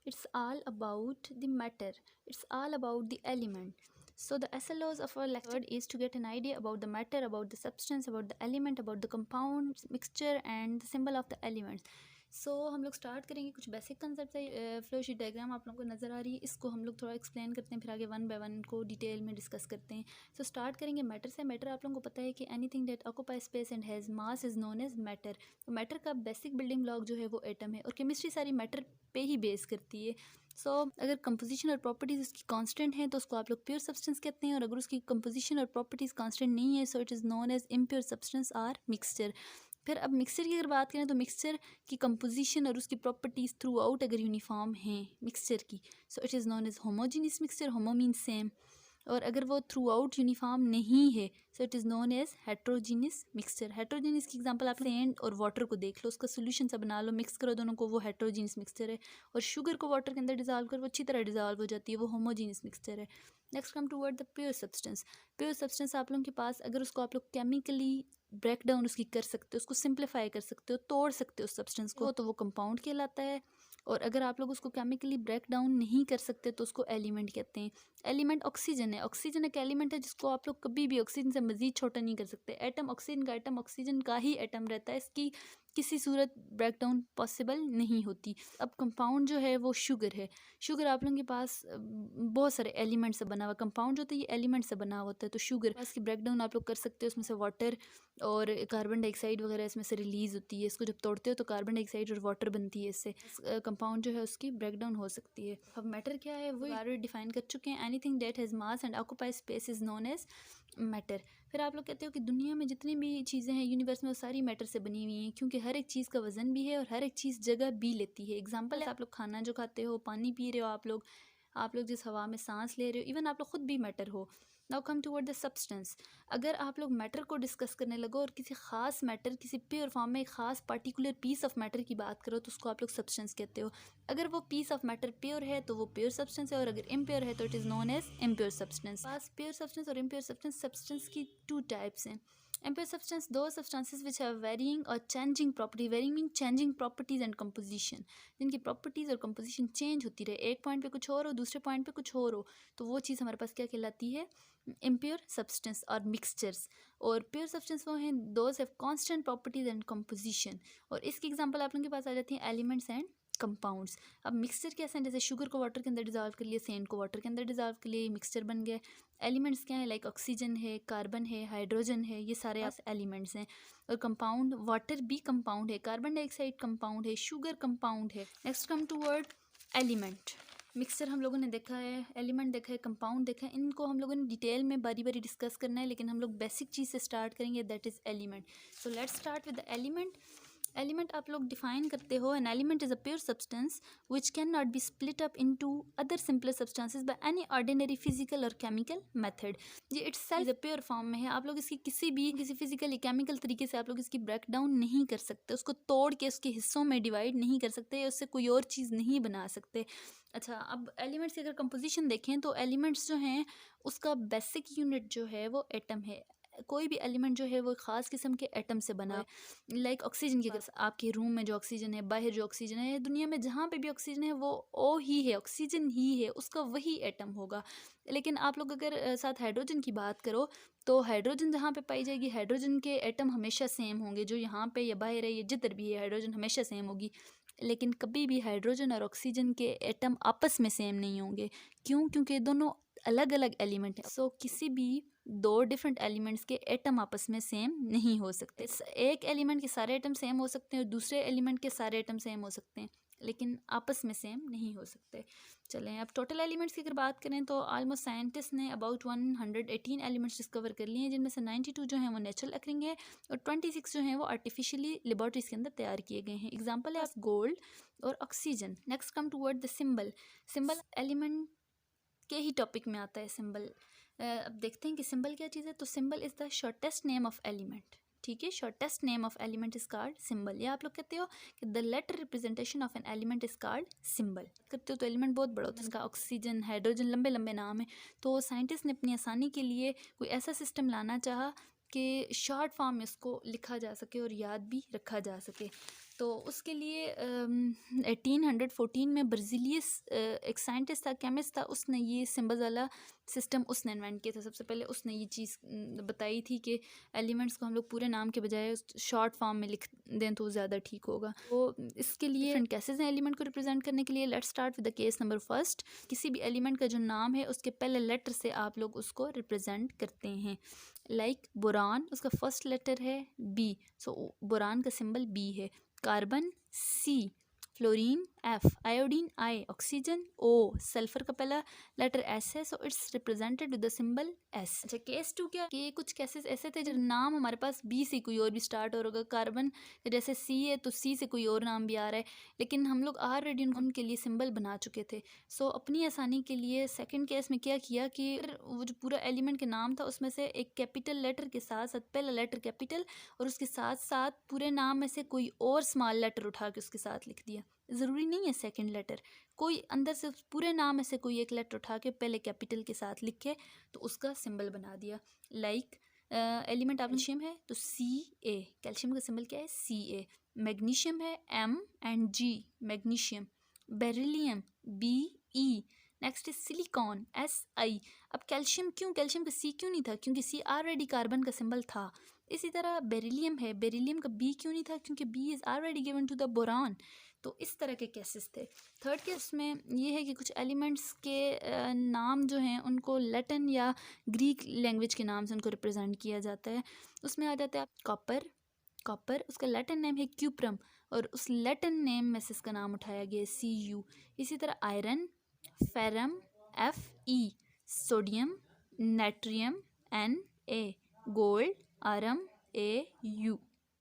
It's all about the matter. It's all about the element. So the SLOs of our lecture is to get an idea about the matter, about the substance, about the element, about the compound, mixture and the symbol of the elements. सो हम लोग start करेंगे, कुछ basic concept है। Flow sheet diagram आप लोगों को नज़र आ रही है, इसको हम लोग थोड़ा एक्सप्लेन करते हैं, फिर आगे वन बाय वन को डिटेल में डिस्कस करते हैं। सो स्टार्ट करेंगे मैटर से। मैटर आप लोगों को पता है कि anything that occupy space and has mass is known as matter. तो मैटर का बेसिक बिल्डिंग ब्लॉक जो है वो एटम है, और केमिस्ट्री सारी मैटर पे ही बेस करती है। अगर कंपोजिशन और प्रॉपर्टीज़ उसकी कांस्टेंट हैं तो उसको आप लोग प्योर सब्सटेंस कहते हैं, और अगर उसकी कंपोजिशन और प्रॉपर्टीज़ कांस्टेंट नहीं है so it is known as impure substance or mixture. फिर अब मिक्सचर की अगर बात करें तो मिक्सचर की कंपोजिशन और उसकी प्रॉपर्टीज़ थ्रू आउट अगर यूनिफॉर्म हैं मिक्सचर की, so it is known as homogeneous mixture. Homo mean same. और अगर वो थ्रू आउट यूनिफॉर्म नहीं है so it is known as heterogeneous mixture. Heterogeneous की एग्जांपल आप सैंड और वाटर को देख लो, उसका सोल्यूशन सा बना लो, मिक्स करो दोनों को, वो हेट्रोजीनियस मिक्सचर है। और शुगर को वाटर के अंदर डिजॉल्व करो, वो अच्छी तरह डिजॉल्व हो जाती है, वो होमोजीनियस मिक्सचर है। Next come toward the pure substance. Pure substance आप लोगों के पास अगर उसको आप लोग केमिकली ब्रेक डाउन उसकी कर सकते हो, उसको सिंप्लीफाई कर सकते हो, तोड़ सकते हो सब्सटेंस को, तो वो कंपाउंड कहलाता है। और अगर आप लोग उसको केमिकली ब्रेक डाउन नहीं कर सकते तो उसको एलिमेंट कहते हैं। एलिमेंट ऑक्सीजन है। ऑक्सीजन एक एलिमेंट है जिसको आप लोग कभी भी ऑक्सीजन से मज़ीद छोटा नहीं कर सकते। एटम ऑक्सीजन का एटम ऑक्सीजन का ही एटम रहता है, इसकी किसी सूरत ब्रेक डाउन पॉसिबल नहीं होती। अब कंपाउंड जो है वो शुगर है। शुगर आप लोगों के पास बहुत सारे एलिमेंट से बना हुआ, कंपाउंड जो होता है ये एलिमेंट से बना होता है। तो शुगर इसकी ब्रेक डाउन आप लोग कर सकते हो, उसमें से वाटर और कार्बन डाइऑक्साइड वगैरह इसमें से रिलीज़ होती है। इसको जब तोड़ते हो तो कार्बन डाइऑक्साइड और वाटर बनती है, इससे कंपाउंड जो है उसकी ब्रेक डाउन हो सकती है। अब मैटर क्या है वो ऑलरेडी डिफाइन कर चुके हैं। Anything that has mass and occupy space is known as matter. फिर आप लोग कहते हो कि दुनिया में जितनी भी चीज़ें हैं यूनिवर्स में वो सारी मैटर से बनी हुई हैं, क्योंकि हर एक चीज़ का वजन भी है और हर एक चीज़ जगह भी लेती है। एग्जांपल है, आप लोग खाना जो खाते हो, पानी पी रहे हो, आप लोग जिस हवा में सांस ले रहे हो, इवन आप लोग खुद भी मैटर हो। Now come toward the substance. अगर आप लोग मैटर को डिस्कस करने लगो और किसी खास मैटर, किसी प्योर फॉर्म में एक खास पार्टिकुलर पीस ऑफ मैटर की बात करो तो उसको आप लोग सब्सटेंस कहते हो। अगर वो पीस ऑफ मैटर प्योर है तो वो प्योर सब्सटेंस है, और अगर इम्प्योर है तो it is known as impure substance. पास प्योर सब्सटेंस और इम्प्योर सब्सटेंस की टू टाइप्स हैं। Impure substance, those substances which have varying or changing property, varying mean changing properties and composition, जिनकी प्रॉपर्टीज़ और कंपोजिशन चेंज होती रहे, एक point पे कुछ और हो, दूसरे पॉइंट पे कुछ और हो, तो वो चीज़ हमारे पास क्या कहलाती है? इम्प्योर सब्सटेंस और मिक्सचर्स। और प्योर सब्सटेंस वो हैं those have constant properties and composition. और इसकी एग्जांपल आप लोगों के पास आ जाती हैं एलिमेंट्स एंड कंपाउंड्स। अब मिक्सचर कैसे हैं? जैसे शुगर को वाटर के अंदर डिजॉल्व कर लिए, सेंड को वाटर के अंदर डिजॉल्व कर लिए, मिक्सचर बन गया। एलिमेंट्स क्या है? लाइक ऑक्सीजन है, कार्बन है, हाइड्रोजन है, ये सारे एलिमेंट्स हैं। और कंपाउंड, वाटर भी कंपाउंड है, कार्बन डाइऑक्साइड कंपाउंड है, शुगर कंपाउंड है। Next come to word element. Mixture हम लोगों ने देखा है, एलिमेंट देखा है, कंपाउंड देखा है, इनको हम लोगों ने डिटेल में बारी बारी डिस्कस करना है, लेकिन हम लोग बेसिक चीज़ से स्टार्ट करेंगे, that is element. So let's start with the element. Element आप लोग डिफाइन करते हो, N element is a pure substance which can not be split up into other simpler substances by any ordinary physical और chemical method. ये itself is a pure form में है। आप लोग इसकी किसी फिजिकल या केमिकल तरीके से आप लोग इसकी ब्रेक डाउन नहीं कर सकते, उसको तोड़ के उसके हिस्सों में डिवाइड नहीं कर सकते, या उससे कोई और चीज़ नहीं बना सकते। अच्छा, अब एलिमेंट्स की अगर कंपोजिशन देखें तो एलिमेंट्स जो हैं उसका बेसिक यूनिट जो है वो एटम है। कोई भी एलिमेंट जो है वो ख़ास किस्म के एटम से बना है। लाइक ऑक्सीजन की, अगर आपके रूम में जो ऑक्सीजन है, बाहर जो ऑक्सीजन है, दुनिया में जहाँ पे भी ऑक्सीजन है वो ओ ही है, ऑक्सीजन ही है, उसका वही एटम होगा। लेकिन आप लोग अगर साथ हाइड्रोजन की बात करो तो हाइड्रोजन जहाँ पे पाई जाएगी, हाइड्रोजन के एटम हमेशा सेम होंगे, जो यहाँ पे या बाहर है या जिधर भी है, हाइड्रोजन हमेशा सेम होगी। लेकिन कभी भी हाइड्रोजन और ऑक्सीजन के एटम आपस में सेम नहीं होंगे। क्यों? क्योंकि दोनों अलग अलग एलिमेंट हैं। सो किसी भी दो डिफरेंट एलिमेंट्स के एटम आपस में सेम नहीं हो सकते। एक एलिमेंट के सारे एटम सेम हो सकते हैं और दूसरे एलिमेंट के सारे एटम सेम हो सकते हैं, लेकिन आपस में सेम नहीं हो सकते। चलें, अब टोटल एलिमेंट्स की अगर बात करें तो ऑलमोस्ट साइंटिस्ट ने अबाउट 118 एलिमेंट्स डिस्कवर कर लिए हैं, जिनमें से 92 जो हैं वो नेचुरल अकरिंग है और 26 जो हैं वो आर्टिफिशियली लेबॉर्ट्रीज के अंदर तैयार किए गए हैं। एग्जाम्पल है गोल्ड और oxygen. Next come toward the symbol. Symbol element के ही टॉपिक में आता है सिंबल। अब देखते हैं कि सिंबल क्या चीज़ है। तो symbol is the shortest name of element. ठीक है, shortest name of element is called symbol. या आप लोग कहते हो कि the letter representation of an element is called symbol. करते हो तो एलिमेंट बहुत बड़ा होता है, इसका ऑक्सीजन, हाइड्रोजन, लंबे लंबे नाम है। तो साइंटिस्ट ने अपनी आसानी के लिए कोई ऐसा सिस्टम लाना चाहा कि शॉर्ट फॉर्म में उसको लिखा जा सके और याद भी रखा जा सके। तो उसके लिए 1814 में ब्राज़ीलियस एक साइंटिस्ट था, केमिस्ट था, उसने ये सिंबल्स वाला सिस्टम उसने इन्वेंट किया था। सबसे पहले उसने ये चीज़ बताई थी कि एलिमेंट्स को हम लोग पूरे नाम के बजाय शॉर्ट फॉर्म में लिख दें तो ज़्यादा ठीक होगा। तो इसके लिए डिफरेंट केसेस हैं एलिमेंट को रिप्रेजेंट करने के लिए। Let's start with the case number first. किसी भी एलिमेंट का जो नाम है उसके पहले लेटर से आप लोग उसको रिप्रेजेंट करते हैं। लाइक बोरान, उसका फर्स्ट लेटर है बी, सो बोरान का सिंबल बी है। Carbon C, fluorine F, iodine I, oxygen O, sulphur का पहला लेटर एस है, so it's represented with the symbol S. अच्छा, केस टू क्या कि कुछ केसेस ऐसे थे जब नाम हमारे पास बी से कोई और भी स्टार्ट हो रहा होगा। कार्बन जैसे सी है तो सी से कोई और नाम भी आ रहा है, लेकिन हम लोग ऑलरेडी उनके लिए सिंबल बना चुके थे। सो अपनी आसानी के लिए सेकंड केस में क्या किया कि वो जो पूरा एलिमेंट के नाम था उसमें से एक कैपिटल लेटर के साथ साथ पहला लेटर कैपिटल और उसके साथ साथ पूरे नाम में से कोई और स्मॉल लेटर उठा के उसके साथ लिख दिया। ज़रूरी नहीं है सेकंड लेटर, कोई अंदर से पूरे नाम में से कोई एक लेटर उठा के पहले कैपिटल के साथ लिखे तो उसका सिंबल बना दिया। लाइक एलिमेंट कैल्शियम है तो सी ए, कैल्शियम का सिंबल क्या है सी ए। मैग्नीशियम है M and G, magnesium. Beryllium B E. Next is silicon S I. अब कैल्शियम कैल्शियम का सी क्यों नहीं था? क्योंकि सी ऑलरेडी कार्बन का सिंबल था। इसी तरह बेरिलियम है, बेरिलियम का बी क्यों नहीं था? क्योंकि B is already given to the boron. तो इस तरह के केसेस थे। थर्ड केस में ये है कि कुछ एलिमेंट्स के नाम जो हैं उनको लैटिन या ग्रीक लैंग्वेज के नाम से उनको रिप्रेजेंट किया जाता है। उसमें आ जाता है कॉपर, कॉपर उसका लैटिन नेम है क्यूप्रम और उस लैटिन नेम में से इसका नाम उठाया गया सी यू। इसी तरह iron ferrum F E, sodium natrium N A, gold aurum A you.